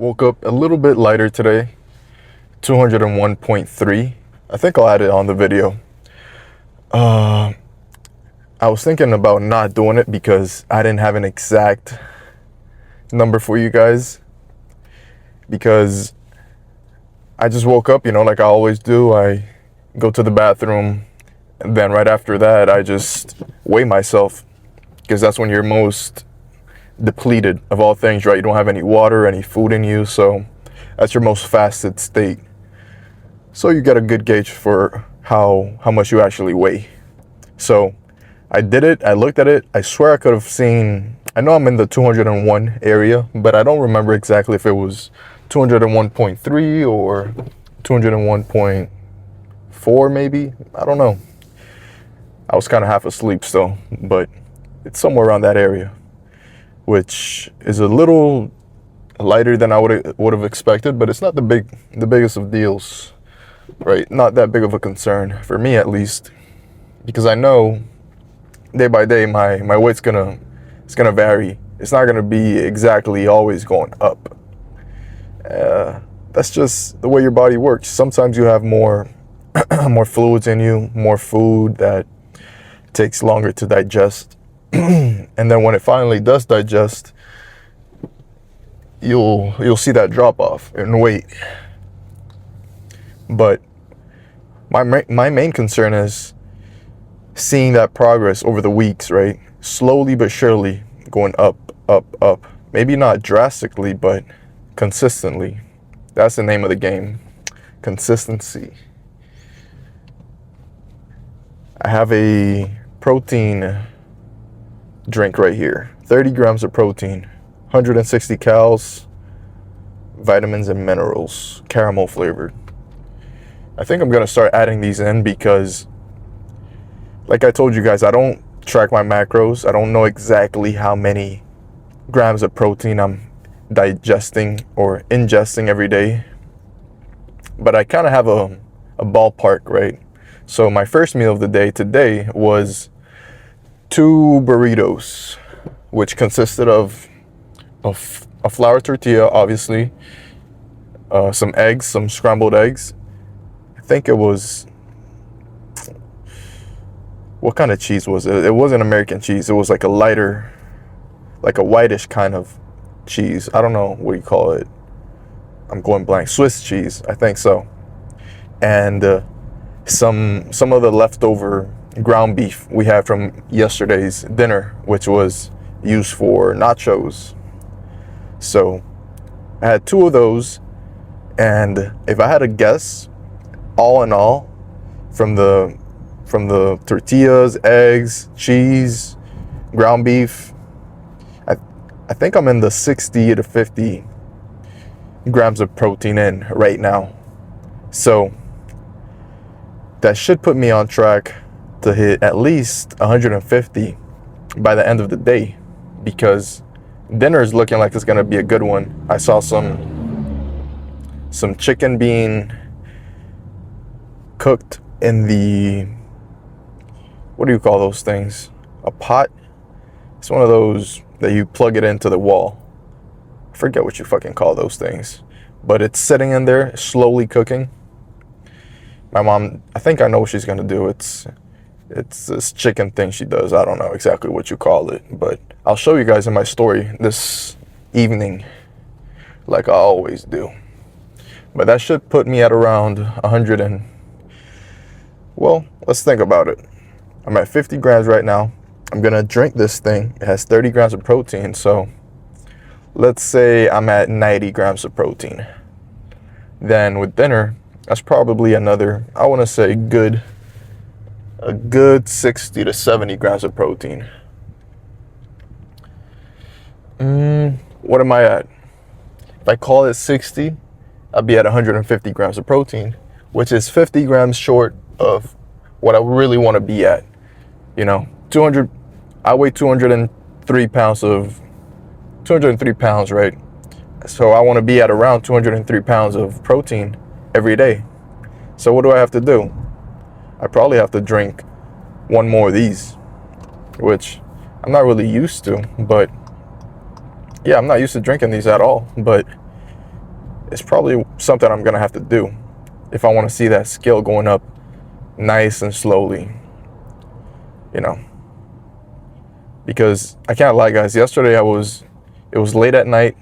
Woke up a little bit lighter today, 201.3. I think I'll add it on the video. I was thinking about not doing it because I didn't have an exact number for you guys. Because I just woke up, like I always do. I go to the bathroom, and then right after that, I just weigh myself. Because that's when you're most depleted of all things, right? You don't have any water, any food in you, so that's your most fasted state. So you get a good gauge for how much you actually weigh. So I did it, I looked at it, I swear I could have seen, I know I'm in the 201 area, but I don't remember exactly if it was 201.3 or 201.4 maybe, I don't know. I was kind of half asleep still, but it's somewhere around that area, which is a little lighter than I would have expected, but it's not the biggest of deals, right? Not that big of a concern for me, at least, because I know day by day my weight's gonna vary. It's not gonna be exactly always going up. That's just the way your body works. Sometimes you have more more fluids in you, more food that takes longer to digest. And then when it finally does digest, you'll see that drop off in weight. But my main concern is seeing that progress over the weeks, right? Slowly but surely going up, up, up. Maybe not drastically, but consistently. That's the name of the game. Consistency. I have a protein drink right here. 30 grams of protein, 160 calories, vitamins and minerals, caramel flavored. I think I'm gonna start adding these in because, like I told you guys, I don't track my macros. I don't know exactly how many grams of protein I'm digesting or ingesting every day, but I kind of have a ballpark, right? So my first meal of the day today was 2 burritos, which consisted of a flour tortilla, obviously, some eggs, some scrambled eggs. I think it was, what kind of cheese was it? It wasn't American cheese. It was like a lighter, like a whitish kind of cheese. I don't know what you call it. I'm going blank. Swiss cheese, I think so. And some of the leftover ground beef we had from yesterday's dinner, which was used for nachos. So I had 2 of those, and if I had to guess, all in all, from the tortillas, eggs, cheese, ground beef, I think I'm in the 60 to 50 grams of protein in right now. So that should put me on track to hit at least 150 by the end of the day, because dinner is looking like it's gonna be a good one. I saw some chicken being cooked in the, what do you call those things? A pot? It's one of those that you plug it into the wall. I forget what you fucking call those things, but it's sitting in there slowly cooking. My mom, I think I know what she's gonna do. It's this chicken thing she does. I don't know exactly what you call it, but I'll show you guys in my story this evening, like I always do. But that should put me at around 100 and, well, let's think about it. I'm at 50 grams right now. I'm gonna drink this thing. It has 30 grams of protein, so let's say I'm at 90 grams of protein. Then with dinner, that's probably another, I wanna say a good 60 to 70 grams of protein. What am I at? If I call it 60, I'd be at 150 grams of protein, which is 50 grams short of what I really want to be at. 200, I weigh 203 pounds, right? So I want to be at around 203 pounds of protein every day. So what do I have to do? I probably have to drink 1 more of these, which I'm not really used to, but yeah, I'm not used to drinking these at all, but it's probably something I'm gonna have to do if I want to see that scale going up nice and slowly, you know. Because I can't lie, guys. Yesterday it was late at night.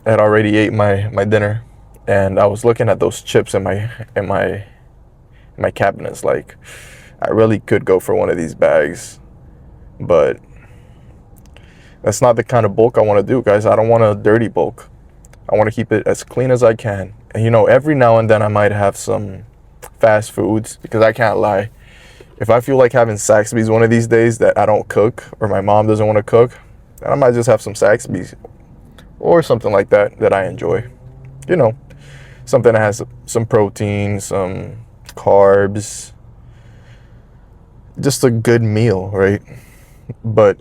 I had already ate my dinner, and I was looking at those chips in my cabinets. Like, I really could go for one of these bags, but that's not the kind of bulk I want to do, guys. I don't want a dirty bulk. I want to keep it as clean as I can. And, you know, every now and then I might have some fast foods, because I can't lie. If I feel like having Saxby's one of these days that I don't cook, or my mom doesn't want to cook, then I might just have some Saxby's or something like that that I enjoy. You know, something that has some protein, some carbs, just a good meal, right? But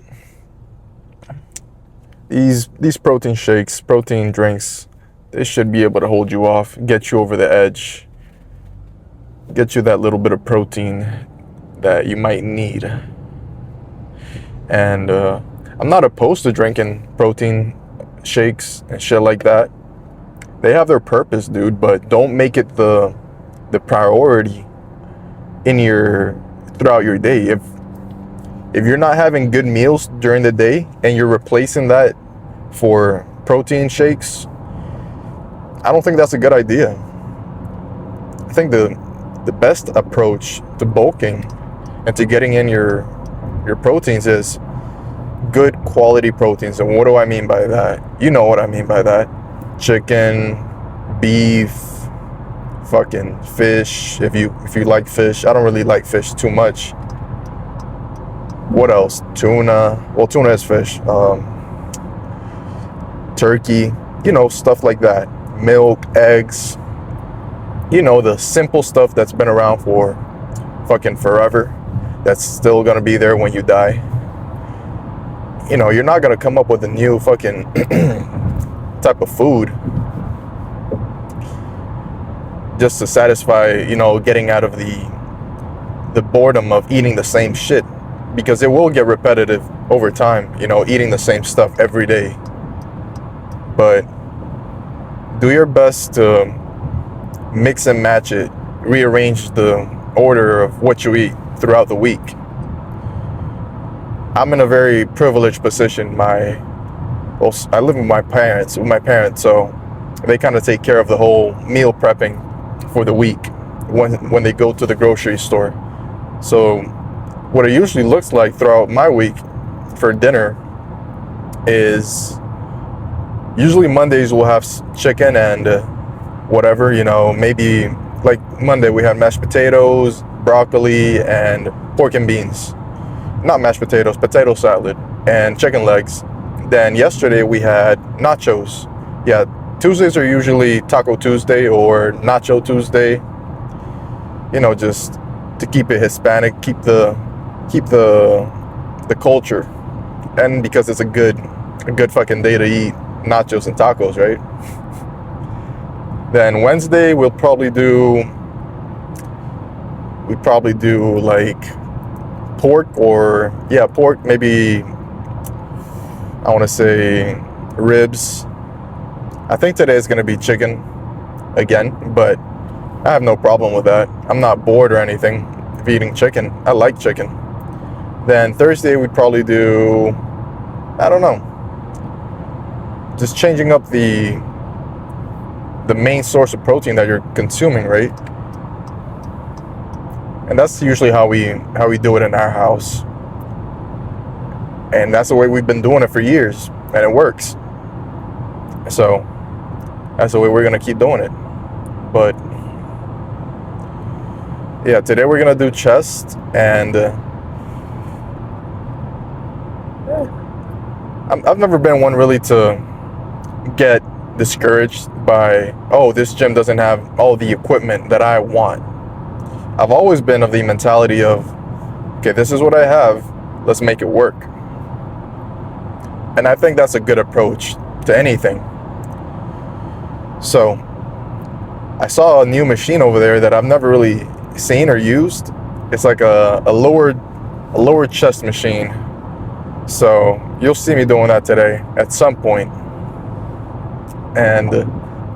these protein shakes, protein drinks, they should be able to hold you off, get you over the edge, get you that little bit of protein that you might need. And I'm not opposed to drinking protein shakes and shit like that. They have their purpose, dude, but don't make it the priority throughout your day. If you're not having good meals during the day and you're replacing that for protein shakes, I don't think that's a good idea. I think the best approach to bulking and to getting in your proteins is good quality proteins. And what do I mean by that? You know what I mean by that. Chicken, beef, fucking fish. If you like fish. I don't really like fish too much. What else? Tuna. Well, tuna is fish. Turkey. You know, stuff like that. Milk, eggs. You know, the simple stuff that's been around for fucking forever. That's still gonna be there when you die. You know, you're not gonna come up with a new fucking type of food just to satisfy, you know, getting out of the boredom of eating the same shit, because it will get repetitive over time, you know, eating the same stuff every day. But do your best to mix and match it, rearrange the order of what you eat throughout the week. I'm in a very privileged position. I live with my parents, so they kind of take care of the whole meal prepping for the week when they go to the grocery store. So what it usually looks like throughout my week for dinner is usually Mondays we'll have chicken and whatever, you know, maybe like Monday we had mashed potatoes, broccoli, and pork and beans. Not mashed potatoes, potato salad, and chicken legs. Then yesterday we had nachos. Yeah, Tuesdays are usually Taco Tuesday or Nacho Tuesday. You know, just to keep it Hispanic, keep the culture, and because it's a good fucking day to eat nachos and tacos, right? Then Wednesday we'll probably do like pork, maybe I want to say ribs. I think today is going to be chicken again, but I have no problem with that. I'm not bored or anything of eating chicken. I like chicken. Then Thursday we'd probably do, I don't know, just changing up the main source of protein that you're consuming, right? And that's usually how we do it in our house. And that's the way we've been doing it for years, and it works. So that's the way we're gonna keep doing it. But yeah, today we're gonna do chest, and I've never been one really to get discouraged by, oh, this gym doesn't have all the equipment that I want. I've always been of the mentality of, okay, this is what I have, let's make it work. And I think that's a good approach to anything. So I saw a new machine over there that I've never really seen or used. It's like a lower chest machine. So you'll see me doing that today at some point. And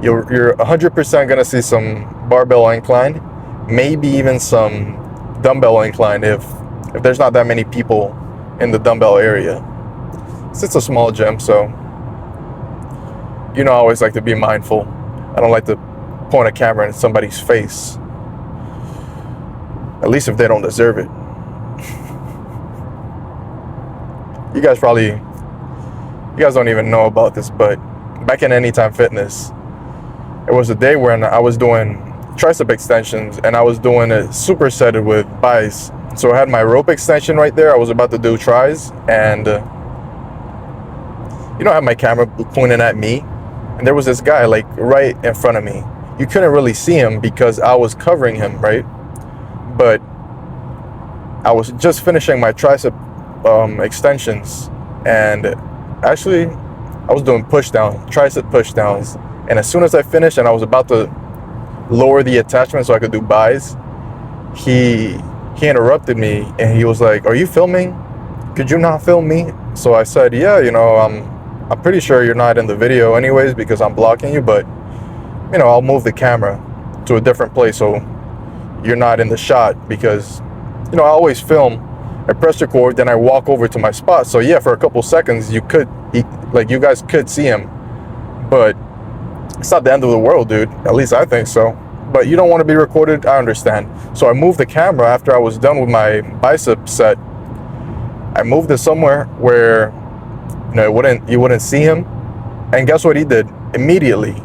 you're 100% gonna see some barbell incline, maybe even some dumbbell incline if there's not that many people in the dumbbell area. It's a small gym, so I always like to be mindful. I don't like to point a camera in somebody's face, at least if they don't deserve it. You guys don't even know about this, but back in Anytime Fitness, it was a day when I was doing tricep extensions and I was doing it supersetted with bis. So I had my rope extension right there. I was about to do tries, and I had my camera pointing at me, and there was this guy like right in front of me. You couldn't really see him because I was covering him, right? But I was just finishing my tricep extensions, and actually I was doing tricep push downs, and as soon as I finished and I was about to lower the attachment so I could do bis, he interrupted me and he was like, "Are you filming? Could you not film me?" So I said, "Yeah, I'm pretty sure you're not in the video anyways because I'm blocking you, but I'll move the camera to a different place so you're not in the shot, because I always film, I press record, then I walk over to my spot. So yeah, for a couple seconds you guys could see him, but it's not the end of the world, dude. At least I think so. But you don't want to be recorded, I understand. So I moved the camera after I was done with my bicep set. I moved it somewhere where you wouldn't see him. And guess what he did? Immediately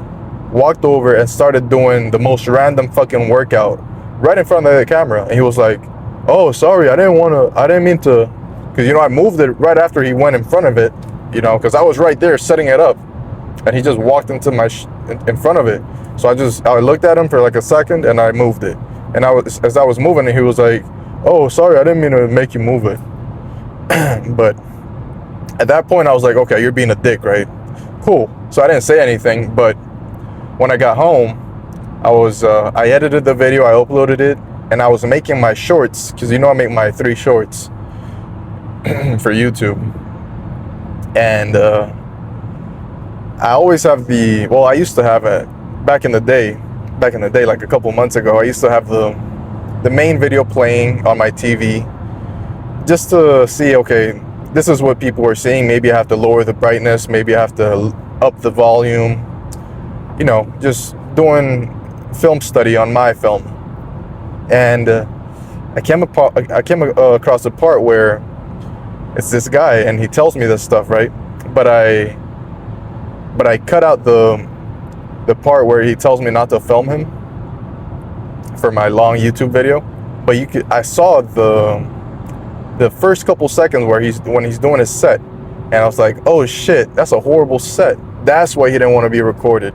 walked over and started doing the most random fucking workout right in front of the camera. And he was like, "Oh, sorry, I didn't mean to," because I moved it right after he went in front of it, because I was right there setting it up, and he just walked into in front of it. So I looked at him for like a second and I moved it. And as I was moving it, he was like, "Oh, sorry, I didn't mean to make you move it." But at that point I was like, "Okay, you're being a dick, right? Cool." So I didn't say anything, but when I got home, I edited the video, I uploaded it, and I was making my shorts, because I make my 3 shorts for YouTube. And I always have I used to have it back in the day, like a couple months ago, I used to have the main video playing on my TV just to see, okay, this is what people are seeing. Maybe I have to lower the brightness, maybe I have to up the volume, just doing film study on my film. And I came across a part where it's this guy and he tells me this stuff, right? But I cut out the part where he tells me not to film him for my long YouTube video. But I saw the first couple seconds when he's doing his set, and I was like, "Oh shit, that's a horrible set." That's why he didn't want to be recorded.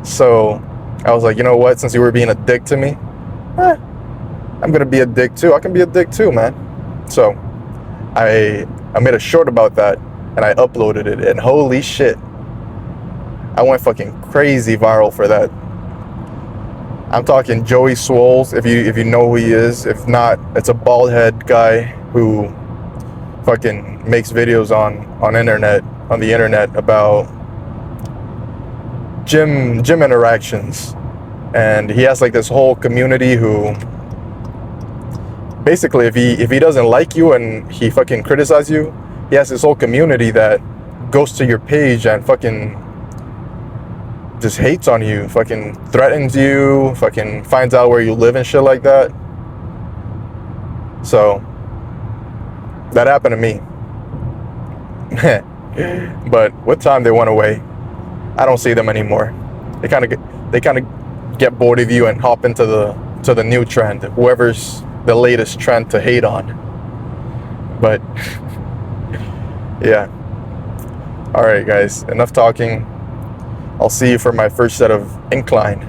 So I was like, you know what? Since you were being a dick to me, I'm gonna be a dick too. I can be a dick too, man. So I made a short about that and I uploaded it, and holy shit, I went fucking crazy viral for that. I'm talking Joey Swoles, if you know who he is. If not, it's a bald head guy who fucking makes videos on the internet about gym interactions. And he has like this whole community who basically, if he doesn't like you and he fucking criticizes you, he has this whole community that goes to your page and fucking just hates on you, fucking threatens you, fucking finds out where you live and shit like that. So that happened to me. But with time they went away. I don't see them anymore. They kind of get bored of you and hop into the new trend, whoever's the latest trend to hate on. But yeah. All right, guys, enough talking. I'll see you for my first set of incline.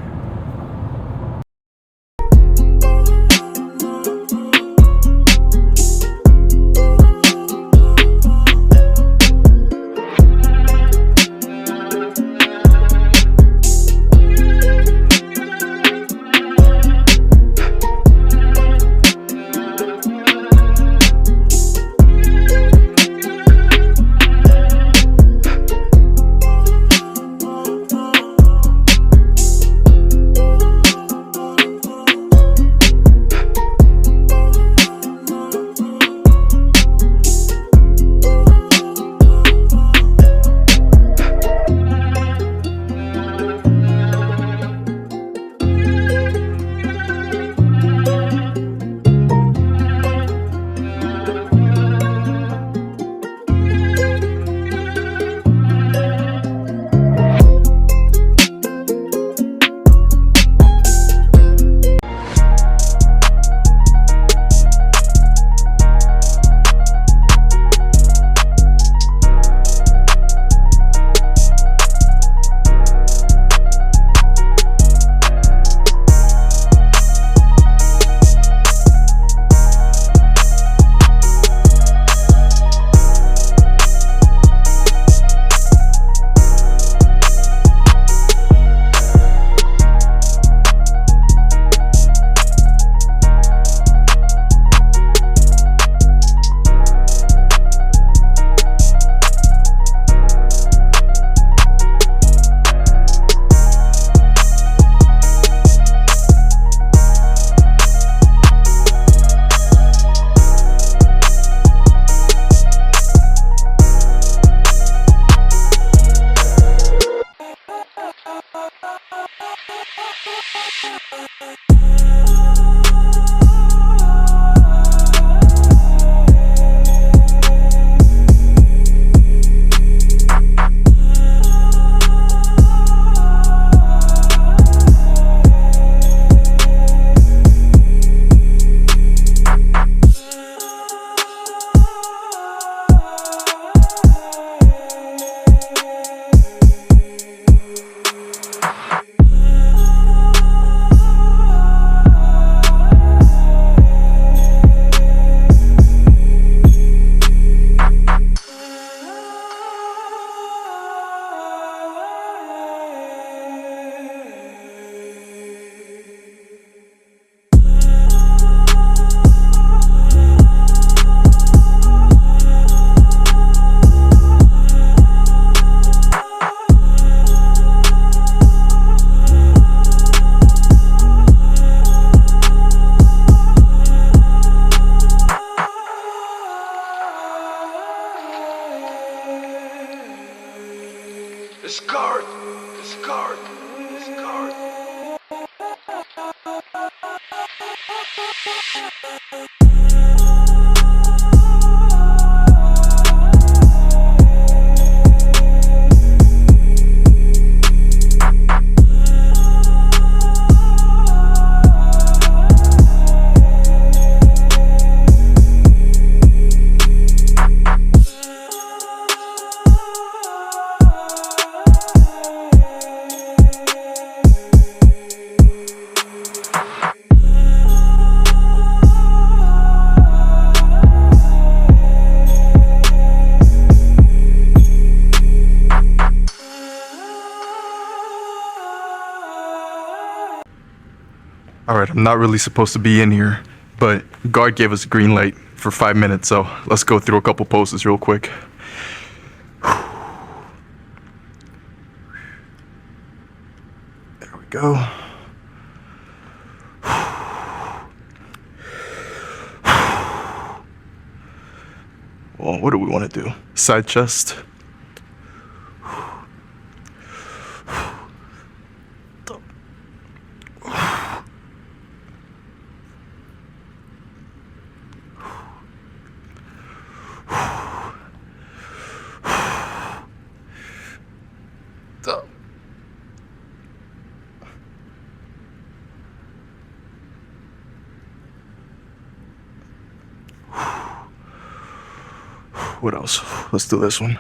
Discard. Discard. Discard. Alright, I'm not really supposed to be in here, but guard gave us a green light for 5 minutes, so let's go through a couple poses real quick. There we go. Well, what do we want to do? Side chest. What else? Let's do this one.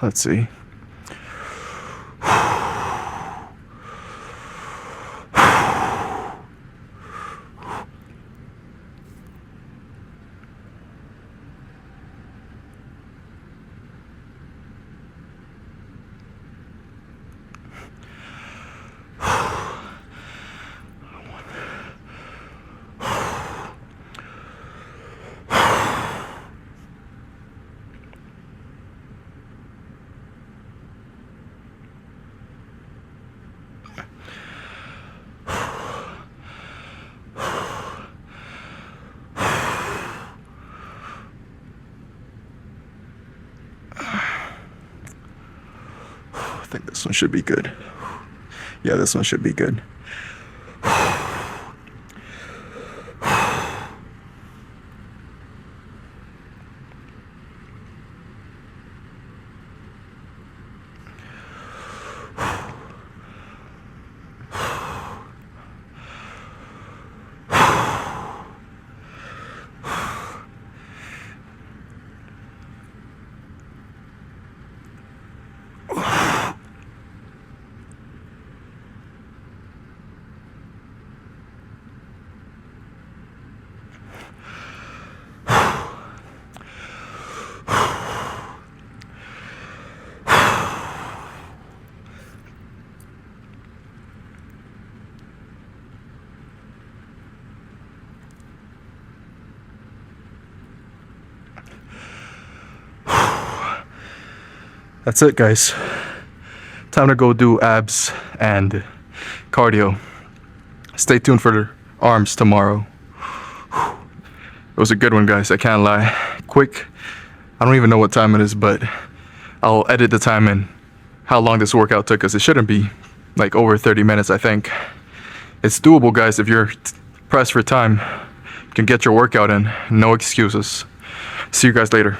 Let's see. I think this one should be good. Yeah, this one should be good. That's it, guys. Time to go do abs and cardio. Stay tuned for the arms tomorrow. It was a good one, guys. I can't lie. Quick. I don't even know what time it is, but I'll edit the time and how long this workout took, because it shouldn't be like over 30 minutes, I think. It's doable, guys. If you're pressed for time, you can get your workout in. No excuses. See you guys later.